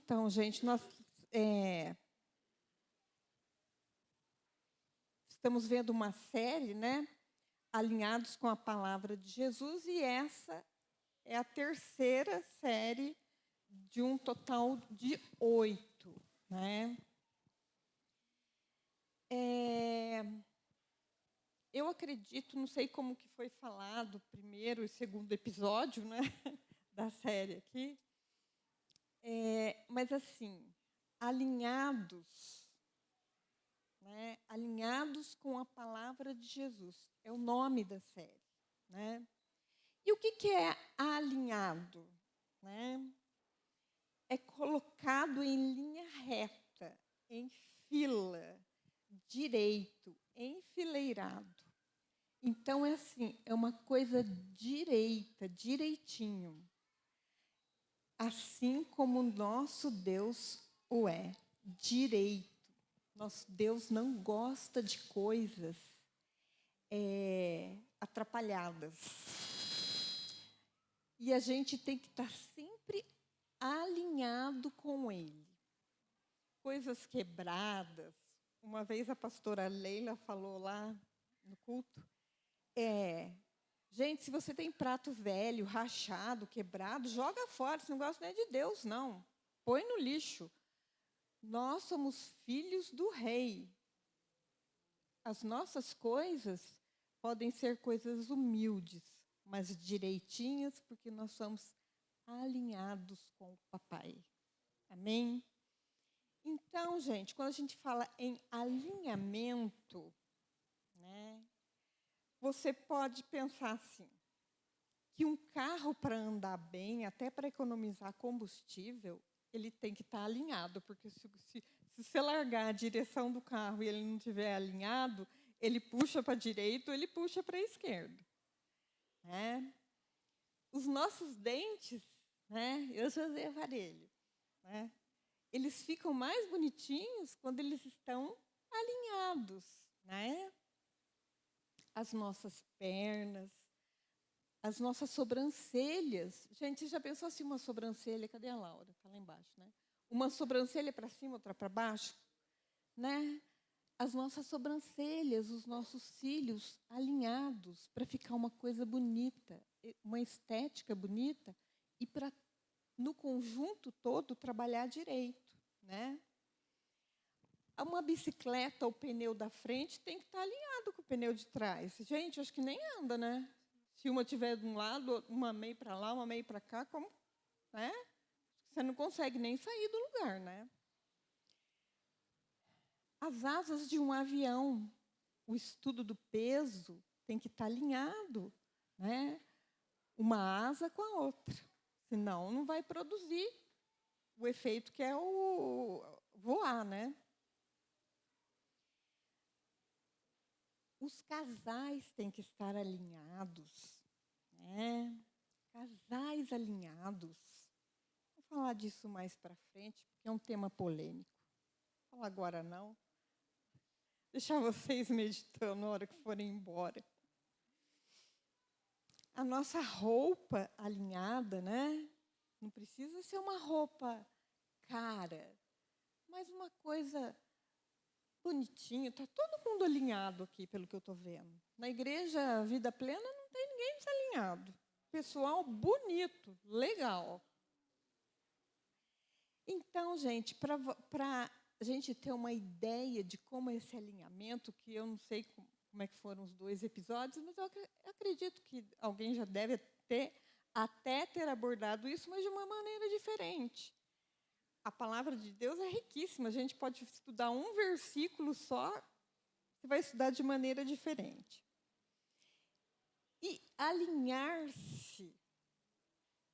Então, gente, nós estamos vendo uma série, né? Alinhados com a palavra de Jesus, e essa é a terceira série de um total de 8, né? Eu acredito, não sei como que foi falado o primeiro e segundo episódio, né, da série aqui, mas assim, alinhados, né, alinhados com a palavra de Jesus, é o nome da série, né? E o que é alinhado, né? É colocado em linha reta, em fila, direito, enfileirado. Então, é assim, é uma coisa direita, direitinho. Assim como o nosso Deus o é, direito. Nosso Deus não gosta de coisas atrapalhadas. E a gente tem que estar sempre alinhado com Ele. Coisas quebradas. Uma vez a pastora Leila falou lá no culto, gente, se você tem prato velho, rachado, quebrado, joga fora, esse negócio não é de Deus, não. Põe no lixo. Nós somos filhos do rei. As nossas coisas podem ser coisas humildes, mas direitinhas, porque nós somos alinhados com o papai. Amém? Então, gente, quando a gente fala em alinhamento, né, você pode pensar assim, que um carro, para andar bem, até para economizar combustível, ele tem que estar alinhado, porque se você largar a direção do carro e ele não estiver alinhado, ele puxa para a direita ou ele puxa para a esquerda. Né? Os nossos dentes, né, eu já usei aparelho, né, eles ficam mais bonitinhos quando eles estão alinhados. Né? As nossas pernas, as nossas sobrancelhas. Gente, você já pensou assim, uma sobrancelha? Cadê a Laura? Está lá embaixo, né? Uma sobrancelha para cima, outra para baixo. Né? As nossas sobrancelhas, os nossos cílios alinhados para ficar uma coisa bonita, uma estética bonita e para, no conjunto todo, trabalhar direito. Né? Uma bicicleta, o pneu da frente tem que estar alinhado com o pneu de trás. Gente, acho que nem anda, né? Se uma tiver de um lado, uma meio para lá, uma meio para cá, como, né? Você não consegue nem sair do lugar, né? As asas de um avião, o estudo do peso tem que estar alinhado, né? Uma asa com a outra, senão não vai produzir o efeito que é o voar, né? Os casais têm que estar alinhados, né? Casais alinhados. Vou falar disso mais para frente, porque é um tema polêmico. Não vou falar agora não. Deixar vocês meditando na hora que forem embora. A nossa roupa alinhada, né? Não precisa ser uma roupa cara, mas uma coisa bonitinha. Está todo mundo alinhado aqui, pelo que eu estou vendo. Na igreja Vida Plena não tem ninguém desalinhado. Pessoal bonito, legal. Então, gente, para a gente ter uma ideia de como é esse alinhamento, que eu não sei como é que foram os 2 episódios, mas eu acredito que alguém já deve até ter abordado isso, mas de uma maneira diferente. A palavra de Deus é riquíssima, a gente pode estudar um versículo só, você vai estudar de maneira diferente. E alinhar-se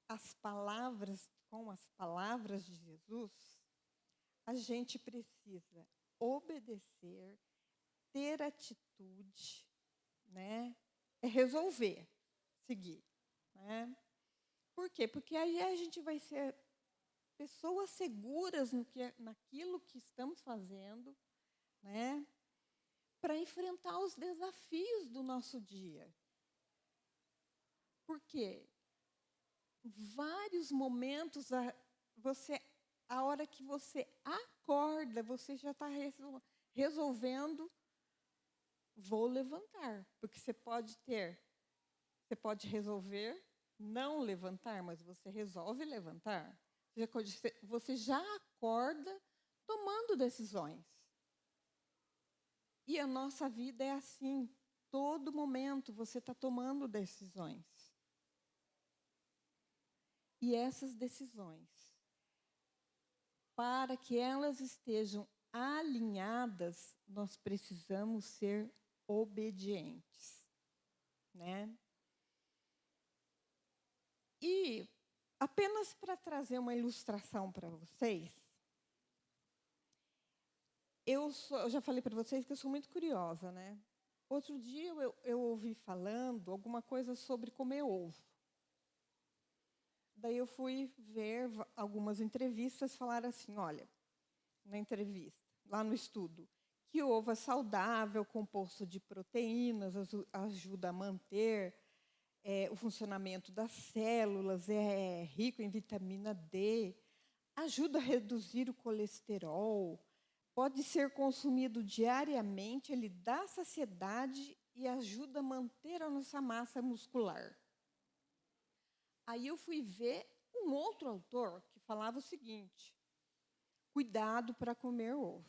as palavras com as palavras de Jesus, a gente precisa obedecer, ter atitude, né? É resolver, seguir. Né? Por quê? Porque aí a gente vai ser pessoas seguras naquilo que estamos fazendo, né? Para enfrentar os desafios do nosso dia. Por quê? Vários momentos você a hora que você acorda, você já está resolvendo, vou levantar. Porque você pode resolver não levantar, mas você resolve levantar. Você já acorda tomando decisões. E a nossa vida é assim. Todo momento você está tomando decisões. E essas decisões, para que elas estejam alinhadas, nós precisamos ser obedientes, né? E apenas para trazer uma ilustração para vocês, eu já falei para vocês que eu sou muito curiosa, né? Outro dia eu ouvi falando alguma coisa sobre comer ovo. Daí eu fui ver algumas entrevistas, falaram assim, olha, na entrevista, lá no estudo, que o ovo é saudável, composto de proteínas, ajuda a manter o funcionamento das células, é rico em vitamina D, ajuda a reduzir o colesterol, pode ser consumido diariamente, ele dá saciedade e ajuda a manter a nossa massa muscular. Aí eu fui ver um outro autor que falava o seguinte, cuidado para comer ovo.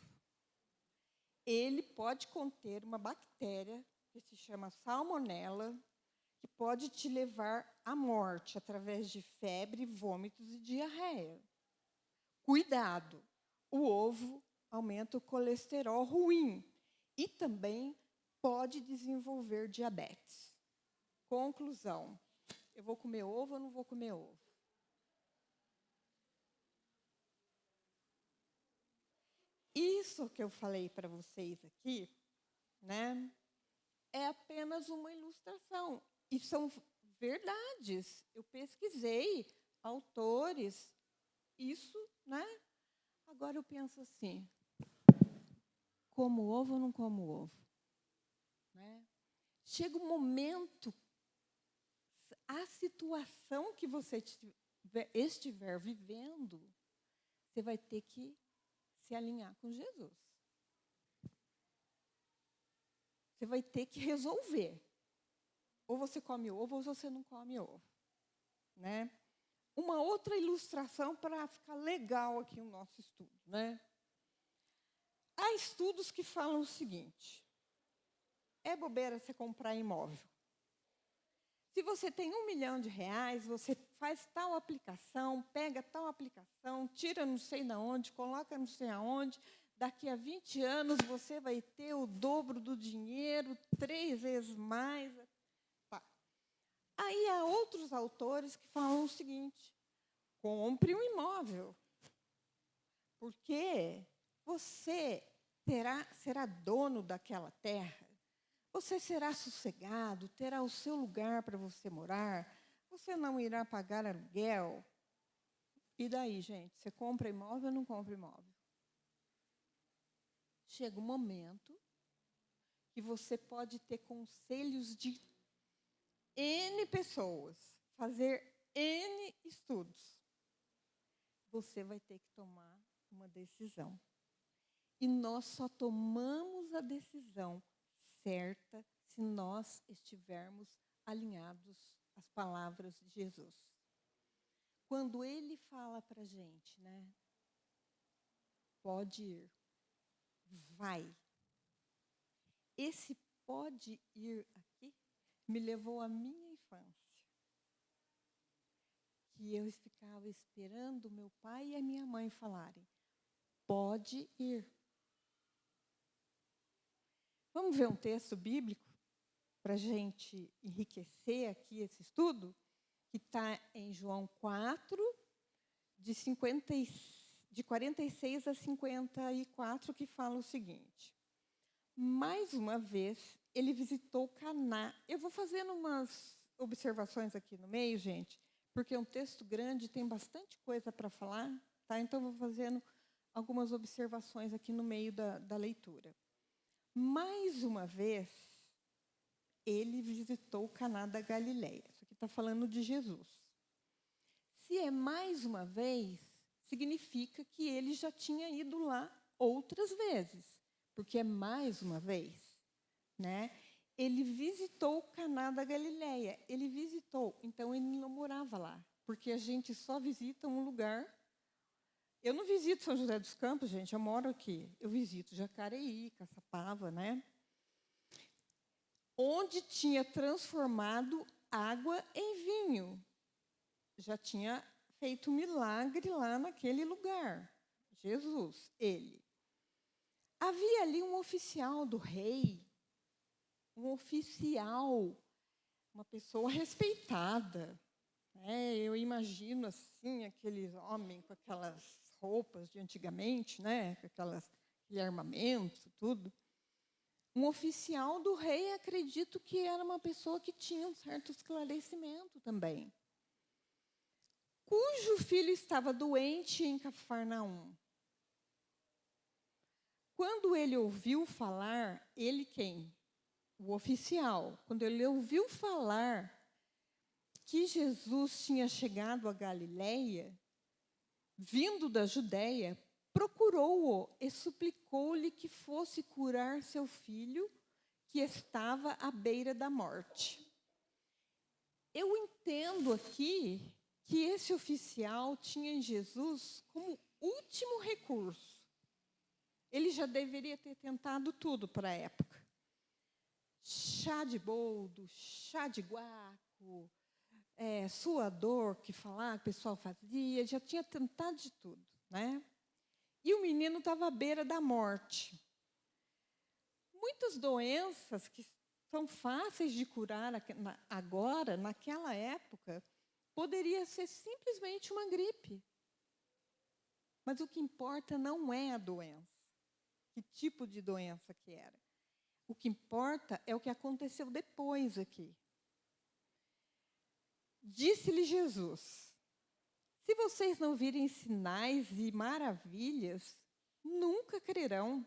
Ele pode conter uma bactéria que se chama salmonela, que pode te levar à morte através de febre, vômitos e diarreia. Cuidado, o ovo aumenta o colesterol ruim e também pode desenvolver diabetes. Conclusão, eu vou comer ovo ou não vou comer ovo? Isso que eu falei para vocês aqui, né, é apenas uma ilustração. E são verdades. Eu pesquisei autores, isso, né? Agora eu penso assim, como ovo ou não como ovo? Né? Chega um momento, a situação que você estiver vivendo, você vai ter que se alinhar com Jesus. Você vai ter que resolver. Ou você come ovo ou você não come ovo. Né? Uma outra ilustração para ficar legal aqui o nosso estudo. Né? Há estudos que falam o seguinte, é bobeira você comprar imóvel. Se você tem R$1 milhão, você faz tal aplicação, pega tal aplicação, tira não sei de onde, coloca não sei aonde, daqui a 20 anos você vai ter o dobro do dinheiro, 3 vezes mais. Tá. Aí há outros autores que falam o seguinte, compre um imóvel, porque você será dono daquela terra, você será sossegado, terá o seu lugar para você morar, você não irá pagar aluguel. E daí, gente, você compra imóvel ou não compra imóvel? Chega um momento que você pode ter conselhos de N pessoas, fazer N estudos. Você vai ter que tomar uma decisão. E nós só tomamos a decisão certa se nós estivermos alinhados às palavras de Jesus. Quando ele fala para a gente, né? Pode ir, vai. Esse pode ir aqui me levou à minha infância. Que eu ficava esperando meu pai e a minha mãe falarem, pode ir. Vamos ver um texto bíblico para a gente enriquecer aqui esse estudo, que está em João 4, de 46 a 54, que fala o seguinte. Mais uma vez, ele visitou Caná. Eu vou fazendo umas observações aqui no meio, gente, porque é um texto grande, tem bastante coisa para falar, tá? Então, eu vou fazendo algumas observações aqui no meio da leitura. Mais uma vez, ele visitou Caná da Galileia. Isso aqui está falando de Jesus. Se é mais uma vez, significa que ele já tinha ido lá outras vezes, porque é mais uma vez, né? Ele visitou Caná da Galileia. Ele visitou, então ele não morava lá, porque a gente só visita um lugar. Eu não visito São José dos Campos, gente, eu moro aqui. Eu visito Jacareí, Caçapava, né? Onde tinha transformado água em vinho. Já tinha feito um milagre lá naquele lugar. Jesus, ele. Havia ali um oficial do rei, um oficial, uma pessoa respeitada. Né? Eu imagino assim, aqueles homens com aquelas roupas de antigamente, né? Com aquele armamento, tudo. Um oficial do rei, acredito que era uma pessoa que tinha um certo esclarecimento também. Cujo filho estava doente em Cafarnaum. Quando ele ouviu falar, ele quem? O oficial. Quando ele ouviu falar que Jesus tinha chegado a Galiléia, vindo da Judéia, procurou-o e suplicou-lhe que fosse curar seu filho, que estava à beira da morte. Eu entendo aqui que esse oficial tinha em Jesus como último recurso. Ele já deveria ter tentado tudo para a época. Chá de boldo, chá de guaco, suador, que falar, o pessoal fazia, já tinha tentado de tudo, né? E o menino estava à beira da morte. Muitas doenças que são fáceis de curar agora, naquela época, poderia ser simplesmente uma gripe. Mas o que importa não é a doença, que tipo de doença que era. O que importa é o que aconteceu depois aqui. Disse-lhe Jesus: se vocês não virem sinais e maravilhas, nunca crerão.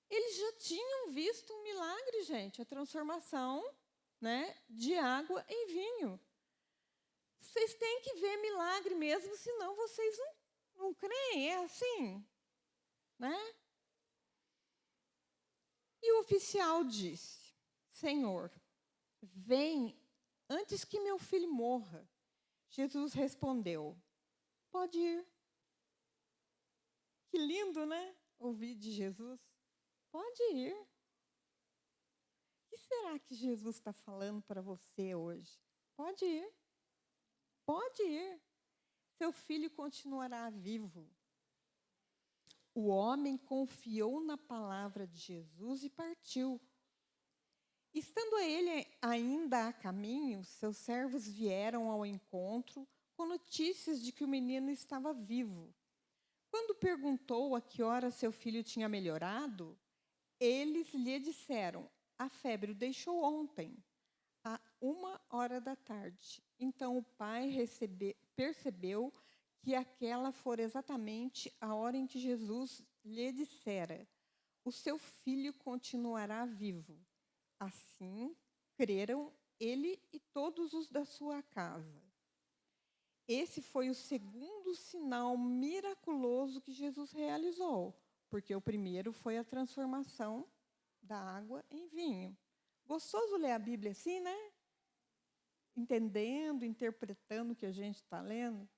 Eles já tinham visto um milagre, gente, a transformação, né, de água em vinho. Vocês têm que ver milagre mesmo, senão vocês não creem, é assim, né? E o oficial disse: Senhor, vem antes que meu filho morra. Jesus respondeu: pode ir. Que lindo, né? Ouvir de Jesus. Pode ir. O que será que Jesus está falando para você hoje? Pode ir. Pode ir. Seu filho continuará vivo. O homem confiou na palavra de Jesus e partiu. Estando ele ainda a caminho, seus servos vieram ao encontro com notícias de que o menino estava vivo. Quando perguntou a que hora seu filho tinha melhorado, eles lhe disseram: a febre o deixou ontem, à 1h da tarde. Então o pai percebeu que aquela fora exatamente a hora em que Jesus lhe dissera: o seu filho continuará vivo. Assim, creram ele e todos os da sua casa. Esse foi o segundo sinal miraculoso que Jesus realizou, porque o primeiro foi a transformação da água em vinho. Gostoso ler a Bíblia assim, né? Entendendo, interpretando o que a gente está lendo.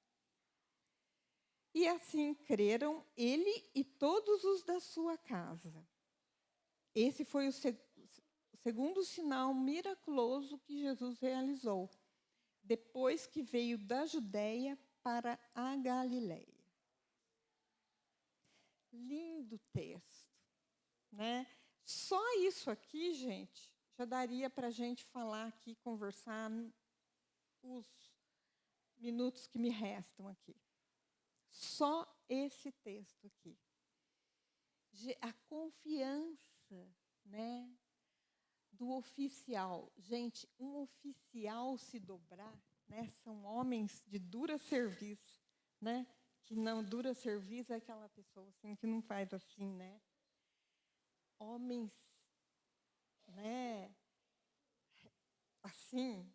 E assim creram ele e todos os da sua casa. Esse foi o segundo sinal miraculoso que Jesus realizou, depois que veio da Judéia para a Galiléia. Lindo texto, né? Só isso aqui, gente, já daria para a gente falar aqui, conversar os minutos que me restam aqui. Só esse texto aqui. A confiança, né, do oficial. Gente, um oficial se dobrar, né, são homens de dura serviço, né? Que não dura serviço é aquela pessoa assim que não faz assim, né? Homens, né, assim,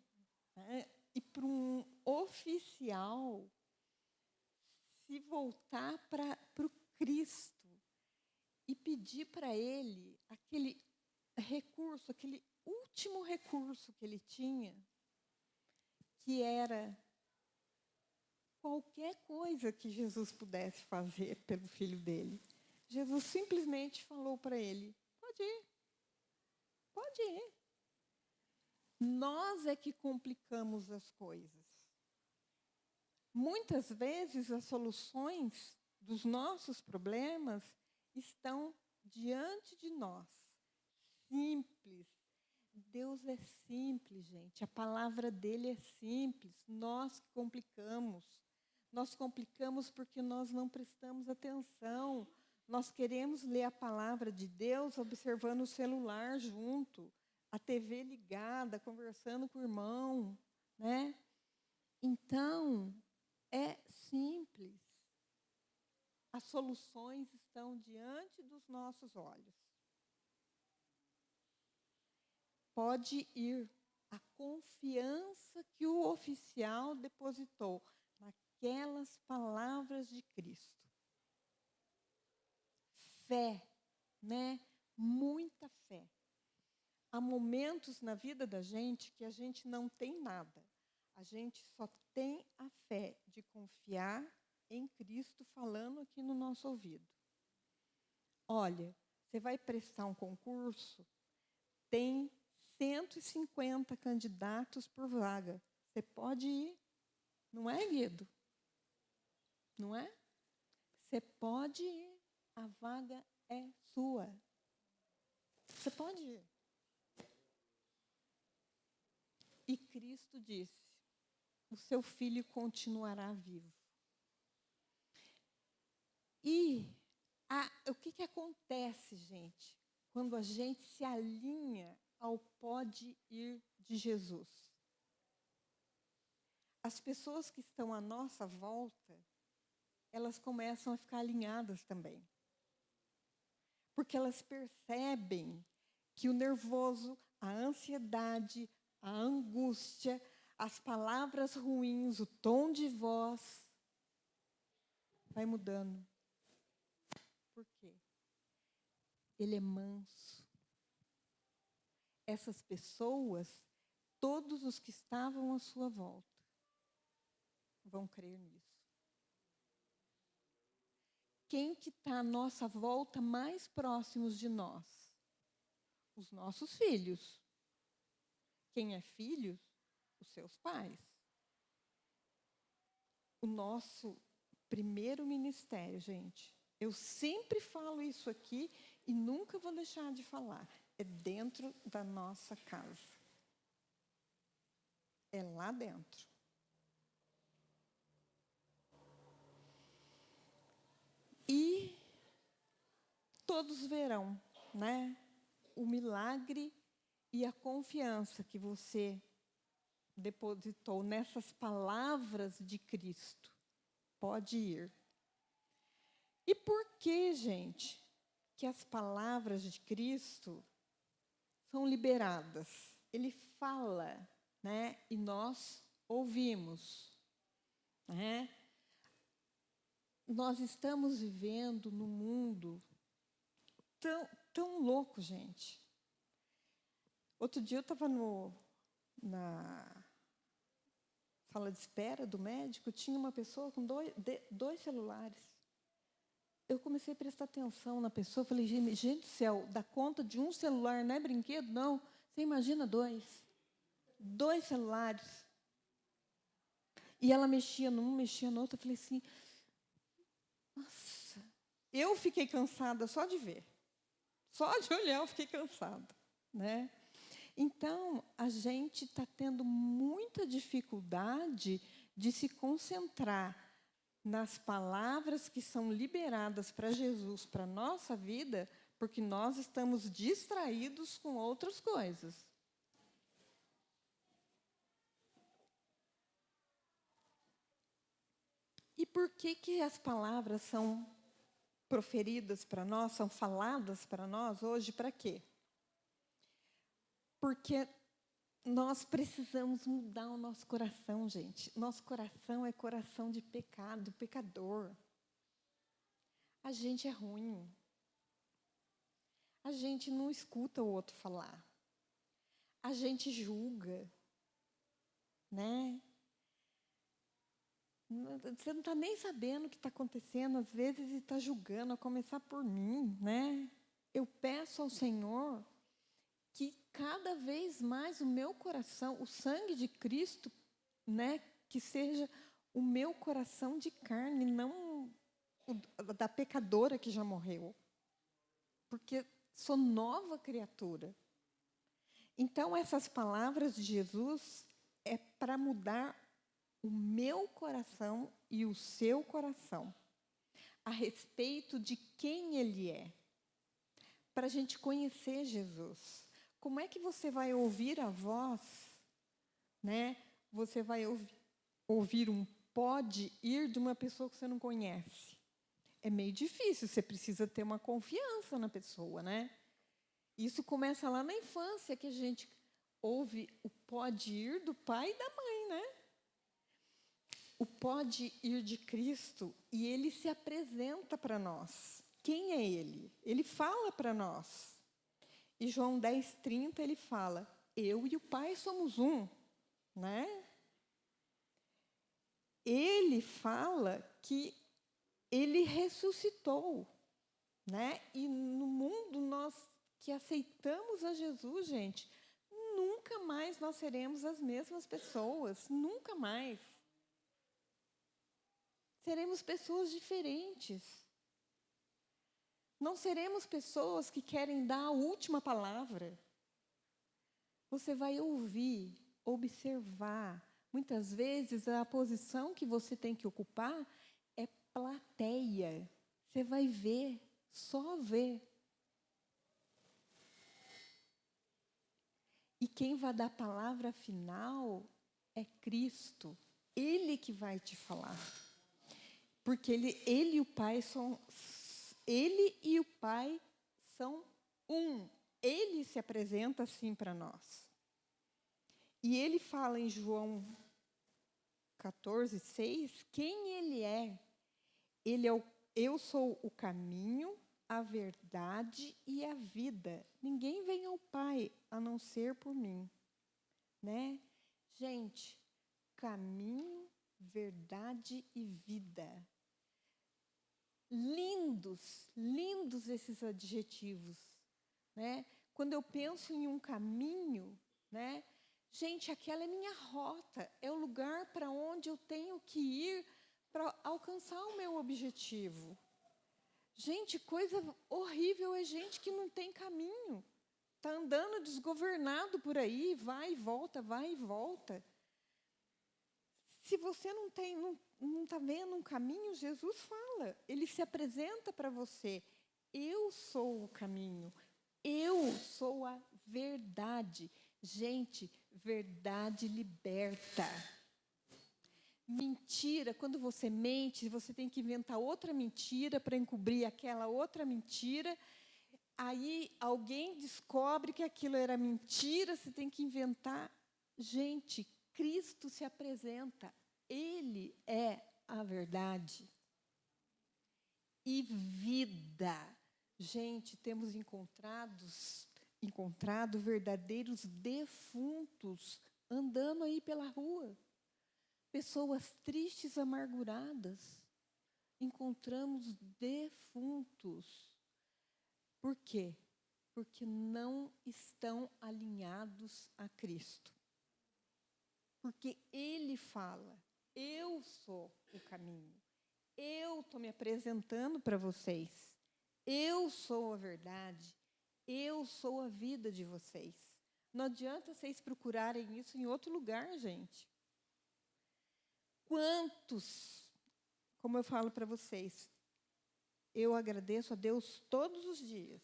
né? E para um oficial se voltar para o Cristo e pedir para Ele aquele recurso, aquele último recurso que ele tinha, que era qualquer coisa que Jesus pudesse fazer pelo filho dele. Jesus simplesmente falou para ele: pode ir, pode ir. Nós é que complicamos as coisas. Muitas vezes as soluções dos nossos problemas estão diante de nós. Simples. Deus é simples, gente. A palavra dele é simples. Nós que complicamos. Nós complicamos porque nós não prestamos atenção. Nós queremos ler a palavra de Deus observando o celular junto, a TV ligada, conversando com o irmão, né? Então, é simples. As soluções estão diante dos nossos olhos. Pode ir a confiança que o oficial depositou naquelas palavras de Cristo. Fé, né? Muita fé. Há momentos na vida da gente que a gente não tem nada. A gente só tem a fé de confiar em Cristo falando aqui no nosso ouvido. Olha, você vai prestar um concurso, tem 150 candidatos por vaga. Você pode ir, não é, Guido? Não é? Você pode ir, a vaga é sua. Você pode ir. E Cristo disse: o seu filho continuará vivo. E o que acontece, gente, quando a gente se alinha ao pode ir de Jesus? As pessoas que estão à nossa volta, elas começam a ficar alinhadas também. Porque elas percebem que o nervoso, a ansiedade, a angústia, as palavras ruins, o tom de voz, vai mudando. Por quê? Ele é manso. Essas pessoas, todos os que estavam à sua volta, vão crer nisso. Quem que está à nossa volta mais próximos de nós? Os nossos filhos. Quem é filho? Os seus pais. O nosso primeiro ministério, gente, eu sempre falo isso aqui e nunca vou deixar de falar, é dentro da nossa casa. É lá dentro. E todos verão, né, o milagre e a confiança que você depositou nessas palavras de Cristo. Pode ir. E por que, gente, que as palavras de Cristo são liberadas? Ele fala, né, e nós ouvimos, né? Nós estamos vivendo num mundo tão louco, gente. Outro dia eu estava na sala de espera do médico, tinha uma pessoa com dois celulares. Eu comecei a prestar atenção na pessoa, falei, gente do céu, dá conta de um celular, não é brinquedo? Não, você imagina dois. 2 celulares. E ela mexia num, mexia no outro, eu falei assim, nossa, eu fiquei cansada só de ver. Só de olhar eu fiquei cansada, né? Então, a gente está tendo muita dificuldade de se concentrar nas palavras que são liberadas para Jesus, para a nossa vida, porque nós estamos distraídos com outras coisas. E por que as palavras são proferidas para nós, são faladas para nós hoje, para quê? Porque nós precisamos mudar o nosso coração, gente. Nosso coração é coração de pecado, pecador. A gente é ruim. A gente não escuta o outro falar. A gente julga, né? Você não está nem sabendo o que está acontecendo, às vezes, e está julgando, a começar por mim, né? Eu peço ao Senhor que cada vez mais o meu coração, o sangue de Cristo, né, que seja o meu coração de carne, não o da pecadora que já morreu. Porque sou nova criatura. Então, essas palavras de Jesus é para mudar o meu coração e o seu coração a respeito de quem Ele é, para a gente conhecer Jesus. Como é que você vai ouvir a voz, né? Você vai ouvir um pode ir de uma pessoa que você não conhece? É meio difícil, você precisa ter uma confiança na pessoa, né? Isso começa lá na infância, que a gente ouve o pode ir do pai e da mãe, né? O pode ir de Cristo, e Ele se apresenta para nós. Quem é Ele? Ele fala para nós. E João 10:30 ele fala, eu e o Pai somos um, né? Ele fala que Ele ressuscitou, né? E no mundo nós que aceitamos a Jesus, gente, nunca mais nós seremos as mesmas pessoas, nunca mais. Seremos pessoas diferentes. Não seremos pessoas que querem dar a última palavra. Você vai ouvir, observar. Muitas vezes a posição que você tem que ocupar é plateia. Você vai ver, só ver. E quem vai dar a palavra final é Cristo. Ele que vai te falar. Porque ele e o Pai são um. Ele se apresenta assim para nós. E ele fala em João 14:6, quem ele é? Eu sou o caminho, a verdade e a vida. Ninguém vem ao Pai a não ser por mim, né? Gente, caminho, verdade e vida. Lindos, lindos esses adjetivos, né? Quando eu penso em um caminho, né? Gente, aquela é minha rota, é o lugar para onde eu tenho que ir para alcançar o meu objetivo. Gente, coisa horrível é gente que não tem caminho. Está andando desgovernado por aí, vai e volta, vai e volta. Se você não está vendo um caminho, Jesus fala, Ele se apresenta para você. Eu sou o caminho, eu sou a verdade. Gente, verdade liberta. Mentira, quando você mente, você tem que inventar outra mentira para encobrir aquela outra mentira. Aí alguém descobre que aquilo era mentira, você tem que inventar. Gente, Cristo se apresenta, Ele é a verdade. E vida. Gente, temos encontrado verdadeiros defuntos andando aí pela rua. Pessoas tristes, amarguradas. Encontramos defuntos. Por quê? Porque não estão alinhados a Cristo. Porque Ele fala, eu sou o caminho. Eu estou me apresentando para vocês. Eu sou a verdade. Eu sou a vida de vocês. Não adianta vocês procurarem isso em outro lugar, gente. Quantos, como eu falo para vocês, eu agradeço a Deus todos os dias.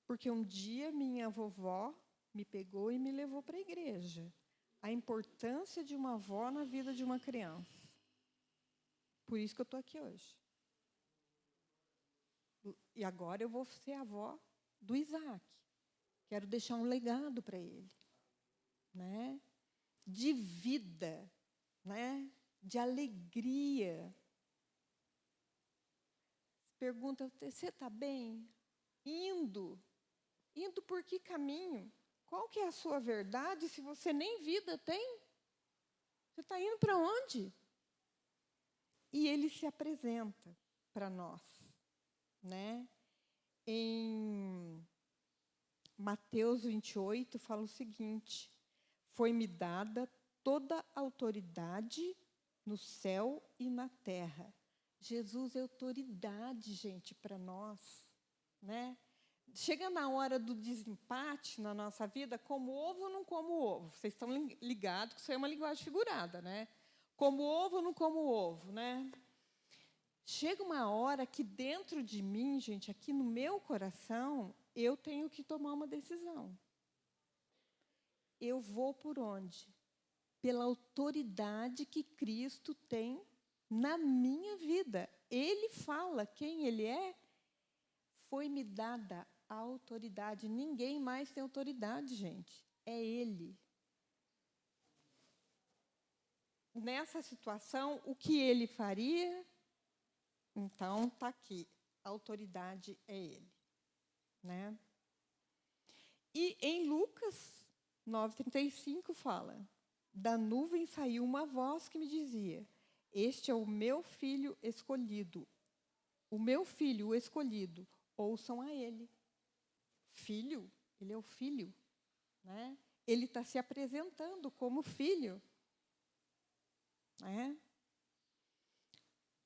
Porque um dia minha vovó me pegou e me levou para a igreja. A importância de uma avó na vida de uma criança. Por isso que eu estou aqui hoje. E agora eu vou ser a avó do Isaac. Quero deixar um legado para ele. né? De vida, né? De alegria. Pergunta, você está bem? Indo. Indo por que caminho? Qual que é a sua verdade se você nem vida tem? Você está indo para onde? E ele se apresenta para nós, né? Em Mateus 28 fala o seguinte: foi-me dada toda a autoridade no céu e na terra. Jesus é autoridade, gente, para nós, né? Chega na hora do desempate na nossa vida, como ovo ou não como ovo? Vocês estão ligados que isso é uma linguagem figurada, né? Como ovo ou não como ovo, né? Chega uma hora que dentro de mim, gente, aqui no meu coração, eu tenho que tomar uma decisão. Eu vou por onde? Pela autoridade que Cristo tem na minha vida. Ele fala quem Ele é. Foi-me dada a autoridade. Ninguém mais tem autoridade, gente. É Ele. Nessa situação, o que Ele faria? Então, está aqui. A autoridade é Ele. Né? E em Lucas 9,35 fala: da nuvem saiu uma voz que me dizia: este é o meu filho escolhido. O meu filho, o escolhido. Ouçam a ele. Filho, ele é o filho. Né? Ele está se apresentando como filho. Né?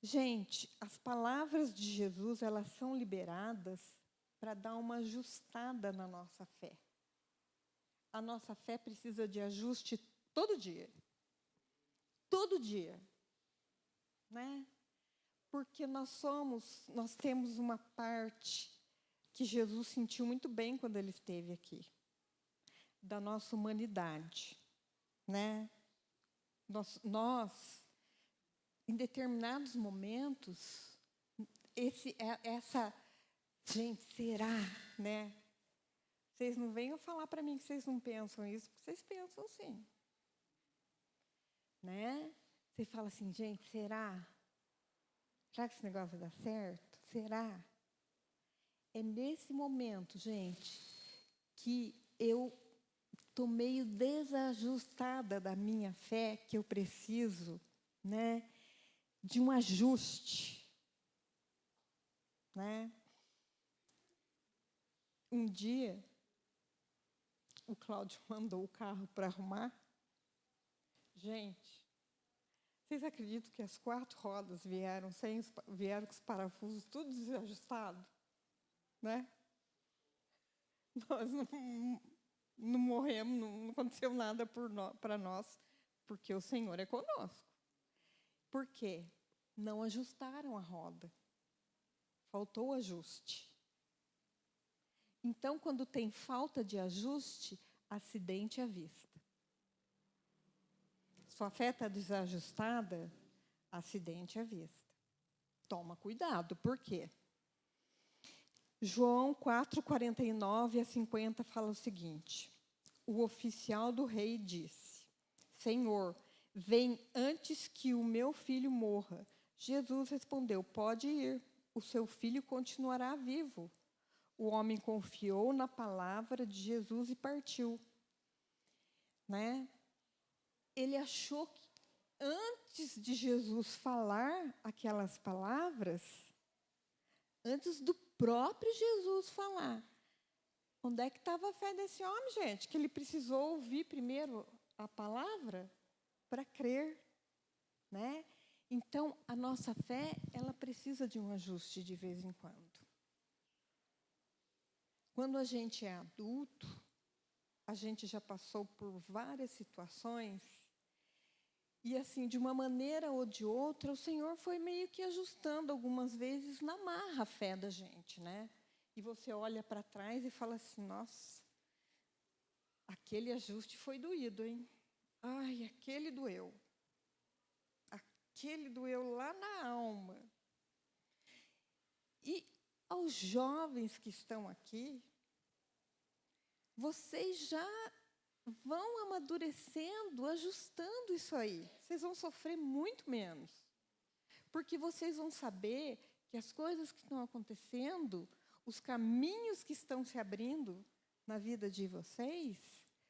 Gente, as palavras de Jesus, elas são liberadas para dar uma ajustada na nossa fé. A nossa fé precisa de ajuste todo dia. Todo dia. Né? Porque nós temos uma parte que Jesus sentiu muito bem quando ele esteve aqui, da nossa humanidade, né? Nós em determinados momentos, gente, será, né? Vocês não venham falar para mim que vocês não pensam isso, porque vocês pensam sim, né? Você fala assim, gente, será? Será que esse negócio vai dar certo? Será? É nesse momento, gente, que eu estou meio desajustada da minha fé, que eu preciso, né, de um ajuste. Né? Um dia, o Cláudio mandou o carro para arrumar. Gente, vocês acreditam que as 4 rodas vieram com os parafusos tudo desajustado? Né? Nós não morremos, não aconteceu nada para nós, porque o Senhor é conosco. Por quê? Não ajustaram a roda. Faltou ajuste. Então, quando tem falta de ajuste, acidente à vista. Sua fé está desajustada, acidente à vista. Toma cuidado, por quê? João 4:49 a 50 fala o seguinte: o oficial do rei disse: Senhor, vem antes que o meu filho morra. Jesus respondeu: pode ir, o seu filho continuará vivo. O homem confiou na palavra de Jesus e partiu. Né? Ele achou que antes de Jesus falar aquelas palavras, antes do próprio Jesus falar, onde é que estava a fé desse homem, gente? Que ele precisou ouvir primeiro a palavra para crer, né? Então, a nossa fé, ela precisa de um ajuste de vez em quando. Quando a gente é adulto, a gente já passou por várias situações e, assim, de uma maneira ou de outra, o Senhor foi meio que ajustando algumas vezes na marra a fé da gente, né? E você olha para trás e fala assim, nossa, aquele ajuste foi doído, hein? Ai, aquele doeu. Aquele doeu lá na alma. E aos jovens que estão aqui, vocês já vão amadurecendo, ajustando isso aí. Vocês vão sofrer muito menos. Porque vocês vão saber que as coisas que estão acontecendo, os caminhos que estão se abrindo na vida de vocês,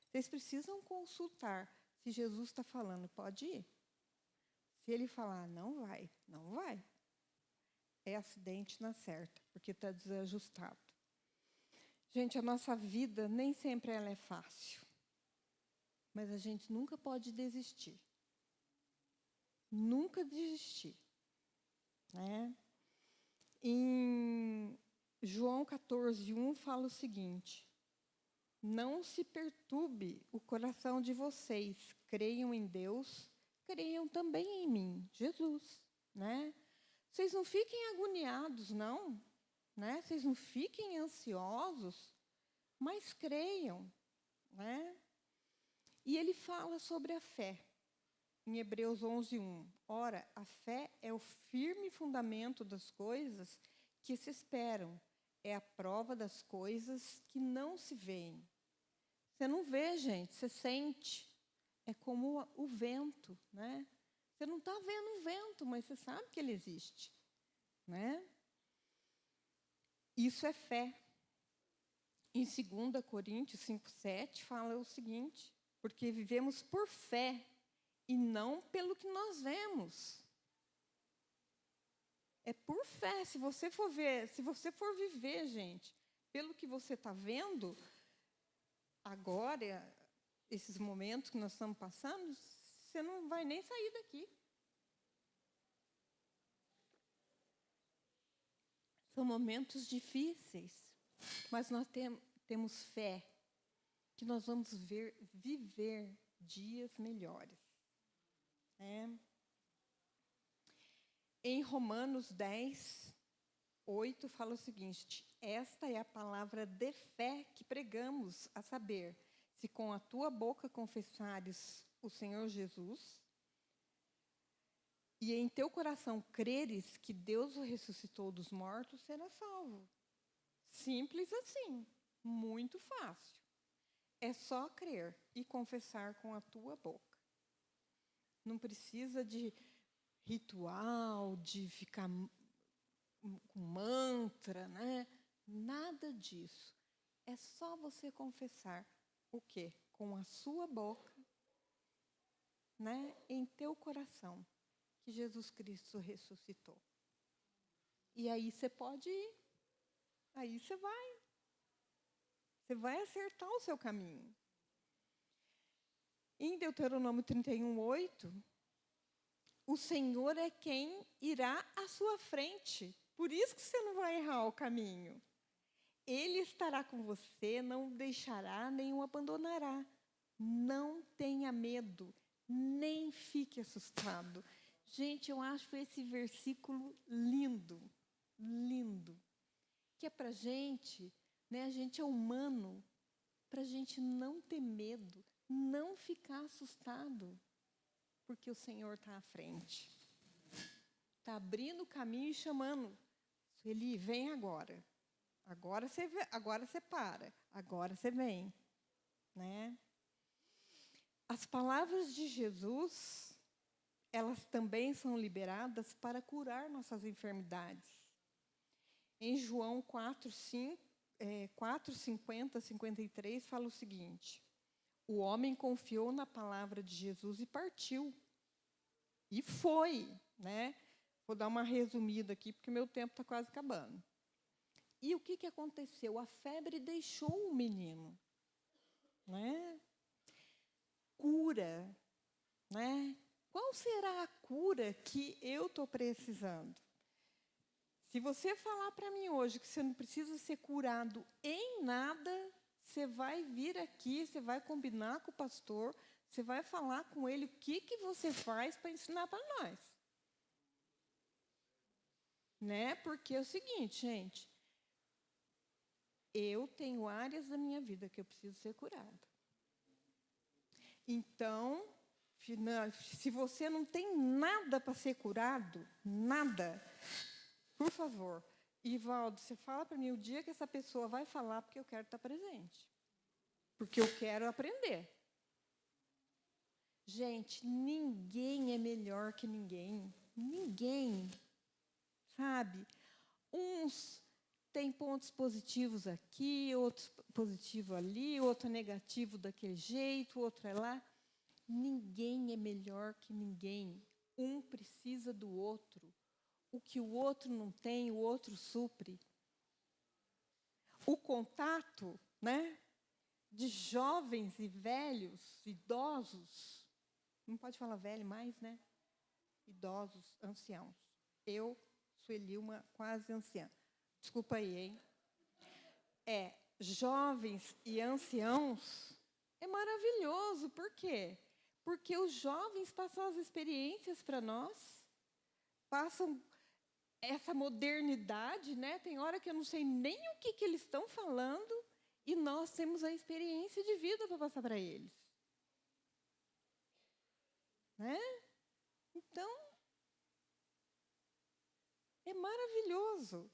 vocês precisam consultar se Jesus está falando, pode ir. Se ele falar, não vai, não vai. É acidente na certa, porque está desajustado. Gente, a nossa vida nem sempre ela é fácil. Mas a gente nunca pode desistir. Nunca desistir. Né? Em João 14:1 fala o seguinte: não se perturbe o coração de vocês, creiam em Deus, creiam também em mim, Jesus, né? Vocês não fiquem agoniados, não, né? Vocês não fiquem ansiosos, mas creiam, né? E ele fala sobre a fé, em Hebreus 11:1. Ora, a fé é o firme fundamento das coisas que se esperam, é a prova das coisas que não se veem. Você não vê, gente, você sente. É como o vento, né? Você não está vendo o vento, mas você sabe que ele existe, né? Isso é fé. Em 2 Coríntios 5:7 fala o seguinte: porque vivemos por fé e não pelo que nós vemos. É por fé. Se você for ver, se você for viver, gente, pelo que você está vendo, agora, esses momentos que nós estamos passando, você não vai nem sair daqui. São momentos difíceis, mas nós temos fé que nós vamos viver dias melhores. Né? Em Romanos 10:8 fala o seguinte: esta é a palavra de fé que pregamos, a saber, se com a tua boca confessares o Senhor Jesus e em teu coração creres que Deus o ressuscitou dos mortos, serás salvo. Simples assim, muito fácil. É só crer e confessar com a tua boca. Não precisa de ritual, de ficar com mantra, né? Nada disso. É só você confessar o quê? Com a sua boca, né? Em teu coração, que Jesus Cristo ressuscitou. E aí você pode ir. Aí você vai. Você vai acertar o seu caminho. Em Deuteronômio 31:8, o Senhor é quem irá à sua frente. Por isso que você não vai errar o caminho. Ele estará com você, não o deixará, nem o abandonará. Não tenha medo, nem fique assustado. Gente, eu acho esse versículo lindo, lindo. Que é para a gente, né, a gente é humano, para a gente não ter medo, não ficar assustado, porque o Senhor está à frente. Está abrindo o caminho e chamando. Ele vem agora. Agora você para. Agora você vem. Né? As palavras de Jesus, elas também são liberadas para curar nossas enfermidades. Em João 4:50-53 fala o seguinte: o homem confiou na palavra de Jesus e partiu. E foi, né? Vou dar uma resumida aqui, porque meu tempo está quase acabando. E o que aconteceu? A febre deixou o menino. Né? Cura. Né? Qual será a cura que eu estou precisando? Se você falar para mim hoje que você não precisa ser curado em nada, você vai vir aqui, você vai combinar com o pastor, você vai falar com ele o que você faz para ensinar para nós. Né? Porque é o seguinte, gente, eu tenho áreas da minha vida que eu preciso ser curada. Então, se você não tem nada para ser curado, nada, por favor, Ivaldo, você fala para mim o dia que essa pessoa vai falar, porque eu quero estar presente. Porque eu quero aprender. Gente, ninguém é melhor que ninguém. Ninguém, sabe? Uns têm pontos positivos aqui, outros positivos ali, outro negativo daquele jeito, outro é lá. Ninguém é melhor que ninguém. Um precisa do outro. O que o outro não tem, o outro supre. O contato, né, de jovens e velhos, idosos, não pode falar velho mais, né? Idosos, anciãos. Eu, Sueli, uma quase anciã. Desculpa aí, hein? Jovens e anciãos é maravilhoso. Por quê? Porque os jovens passam as experiências para nós, passam essa modernidade, né? Tem hora que eu não sei nem o que eles estão falando e nós temos a experiência de vida para passar para eles. Né? Então, é maravilhoso.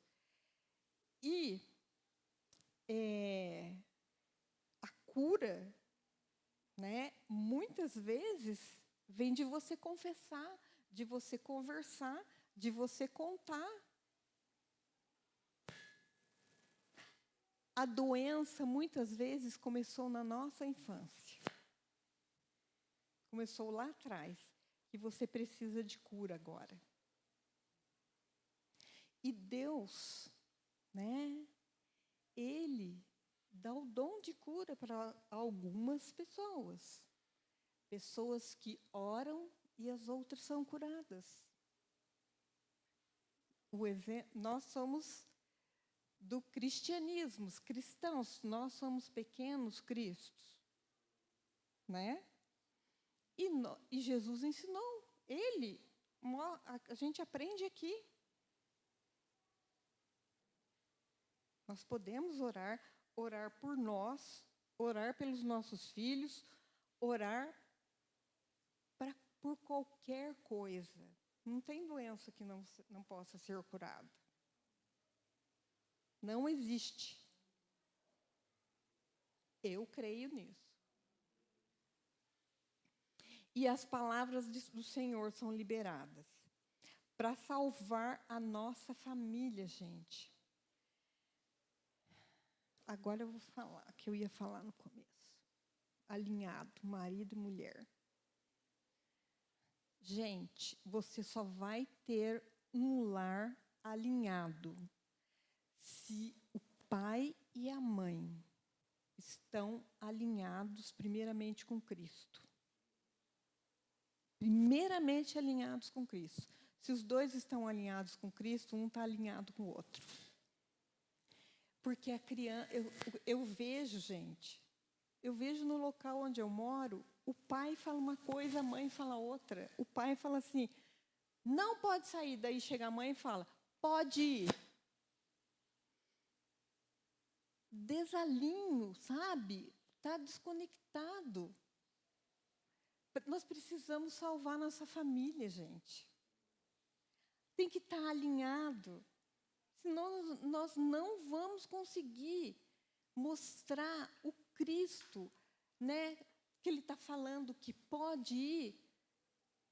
E a cura, né, muitas vezes, vem de você confessar, de você conversar, de você contar. A doença, muitas vezes, começou na nossa infância. Começou lá atrás. E você precisa de cura agora. E Deus, né, Ele dá o dom de cura para algumas pessoas. Pessoas que oram e as outras são curadas. Nós somos do cristianismo, cristãos, nós somos pequenos cristos, né? E Jesus ensinou, a gente aprende aqui. Nós podemos orar por nós, orar pelos nossos filhos, orar por qualquer coisa. Não tem doença que não possa ser curada. Não existe. Eu creio nisso. E as palavras do Senhor são liberadas para salvar a nossa família, gente. Agora eu vou falar, que eu ia falar no começo. Alinhado, marido e mulher. Gente, você só vai ter um lar alinhado se o pai e a mãe estão alinhados primeiramente com Cristo. Primeiramente alinhados com Cristo. Se os dois estão alinhados com Cristo, um está alinhado com o outro. Porque a criança, eu vejo, gente, eu vejo no local onde eu moro, o pai fala uma coisa, a mãe fala outra. O pai fala assim, não pode sair. Daí chega a mãe e fala, pode ir. Desalinho, sabe? Está desconectado. Nós precisamos salvar nossa família, gente. Tem que estar alinhado. Senão nós não vamos conseguir mostrar o Cristo, né? Que Ele está falando que pode ir.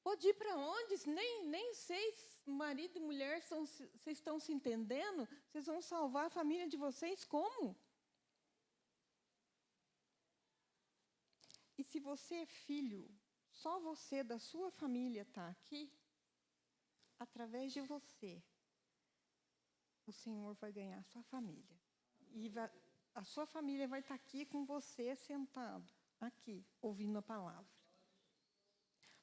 Pode ir para onde? Nem vocês, marido e mulher, vocês estão se entendendo? Vocês vão salvar a família de vocês como? E se você é filho, só você da sua família está aqui, através de você, o Senhor vai ganhar a sua família. E a sua família vai estar aqui com você, sentado, aqui, ouvindo a palavra.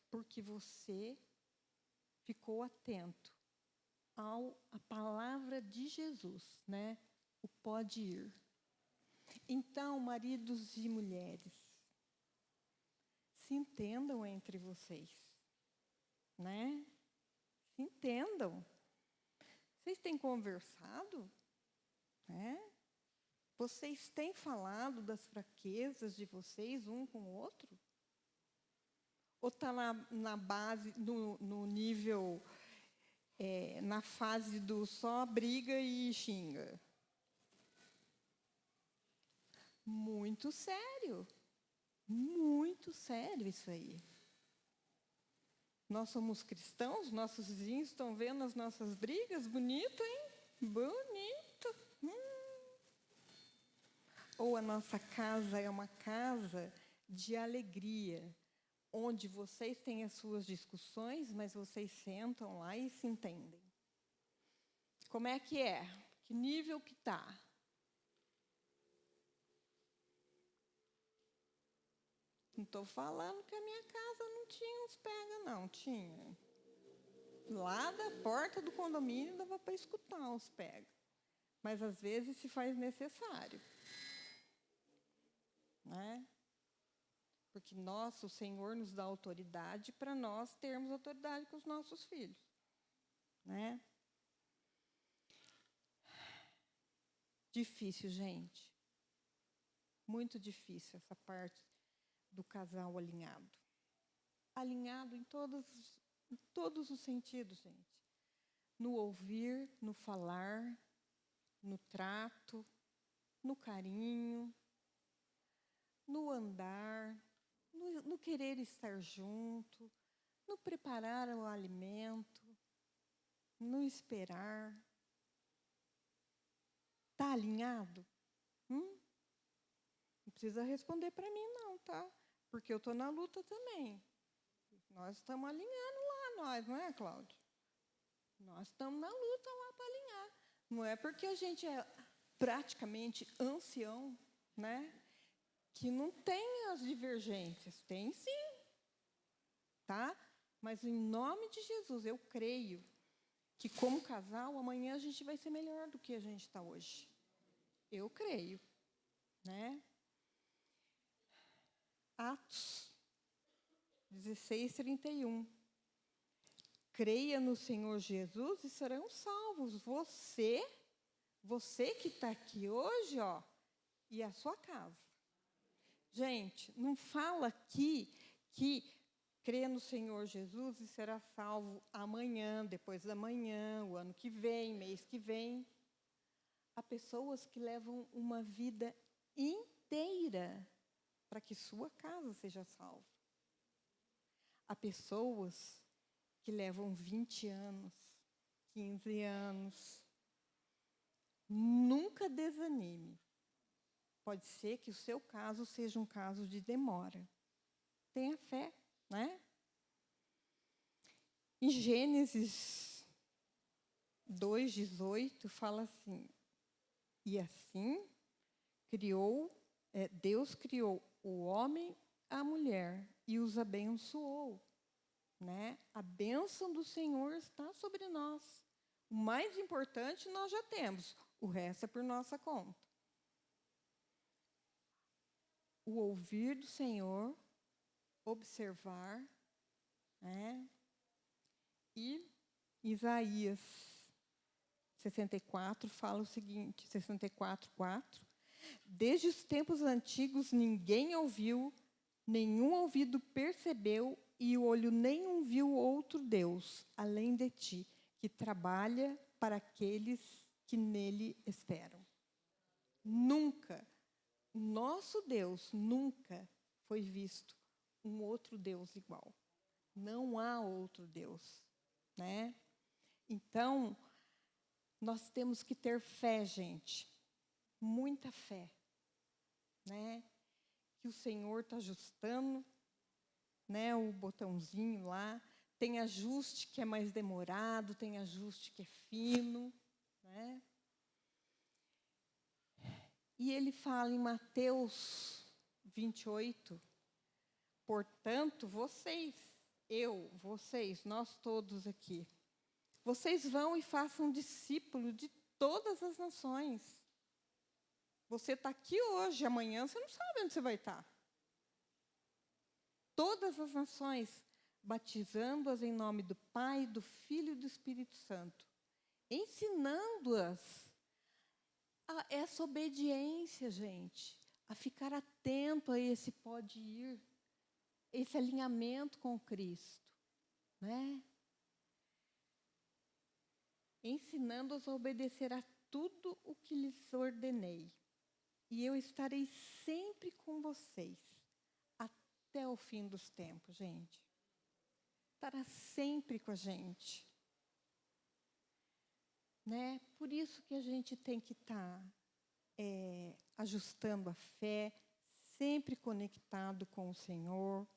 Porque você ficou atento à palavra de Jesus, né? O pode ir. Então, maridos e mulheres, se entendam entre vocês, né? Se entendam. Vocês têm conversado, né? Vocês têm falado das fraquezas de vocês um com o outro? Ou está na base, no nível, na fase do só briga e xinga? Muito sério isso aí. Nós somos cristãos, nossos vizinhos estão vendo as nossas brigas, bonito, hein? Bonito. Ou a nossa casa é uma casa de alegria, onde vocês têm as suas discussões, mas vocês sentam lá e se entendem. Como é? Que nível que está? Não estou falando que a minha casa não tinha uns pega, não. Tinha. Lá da porta do condomínio dava para escutar uns pega. Mas às vezes se faz necessário. Né? Porque o Senhor nos dá autoridade para nós termos autoridade com os nossos filhos. Né? Difícil, gente. Muito difícil essa parte do casal alinhado. Alinhado em todos os sentidos, gente. No ouvir, no falar, no trato, no carinho, no andar, no querer estar junto, no preparar o alimento, no esperar. Está alinhado? Não precisa responder para mim, não, tá? Porque eu estou na luta também. Nós estamos alinhando lá, não é, Cláudio? Nós estamos na luta lá para alinhar. Não é porque a gente é praticamente ancião, né? Que não tem as divergências. Tem sim. Tá? Mas em nome de Jesus, eu creio que como casal, amanhã a gente vai ser melhor do que a gente está hoje. Eu creio. Né? Atos 16:31. Creia no Senhor Jesus e serão salvos. Você que está aqui hoje, ó, e a sua casa. Gente, não fala aqui que crê no Senhor Jesus e será salvo amanhã, depois da manhã, o ano que vem, mês que vem. Há pessoas que levam uma vida inteira para que sua casa seja salva. Há pessoas que levam 20 anos, 15 anos. Nunca desanime. Pode ser que o seu caso seja um caso de demora. Tenha fé, né? Em Gênesis 2:18 fala assim: e assim Deus criou o homem, a mulher e os abençoou. Né? A bênção do Senhor está sobre nós. O mais importante nós já temos, o resto é por nossa conta. O ouvir do Senhor, observar, né? E Isaías 64 fala o seguinte, 64:4. Desde os tempos antigos ninguém ouviu, nenhum ouvido percebeu e o olho nenhum viu outro Deus, além de ti, que trabalha para aqueles que nele esperam. Nunca, nosso Deus nunca foi visto um outro Deus igual. Não há outro Deus, né? Então, nós temos que ter fé, gente. Muita fé, né? Que o Senhor está ajustando, né, o botãozinho lá. Tem ajuste que é mais demorado, tem ajuste que é fino, né? E ele fala em Mateus 28, portanto, vocês, nós todos aqui, vocês vão e façam discípulo de todas as nações. Você está aqui hoje, amanhã você não sabe onde você vai estar. Todas as nações, batizando-as em nome do Pai, do Filho e do Espírito Santo, ensinando-as a essa obediência, gente, a ficar atento a esse pode ir, esse alinhamento com Cristo, né? Ensinando-as a obedecer a tudo o que lhes ordenei. E eu estarei sempre com vocês, até o fim dos tempos, gente. estará sempre com a gente. Né? Por isso que a gente tem que estar ajustando a fé, sempre conectado com o Senhor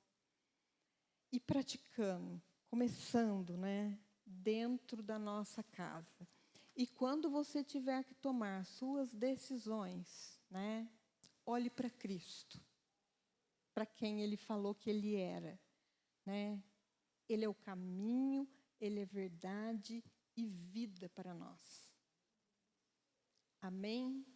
e praticando, começando, né, dentro da nossa casa. E quando você tiver que tomar suas decisões, né, olhe para Cristo, para quem Ele falou que Ele era, né? Ele é o caminho, Ele é verdade e vida para nós. Amém?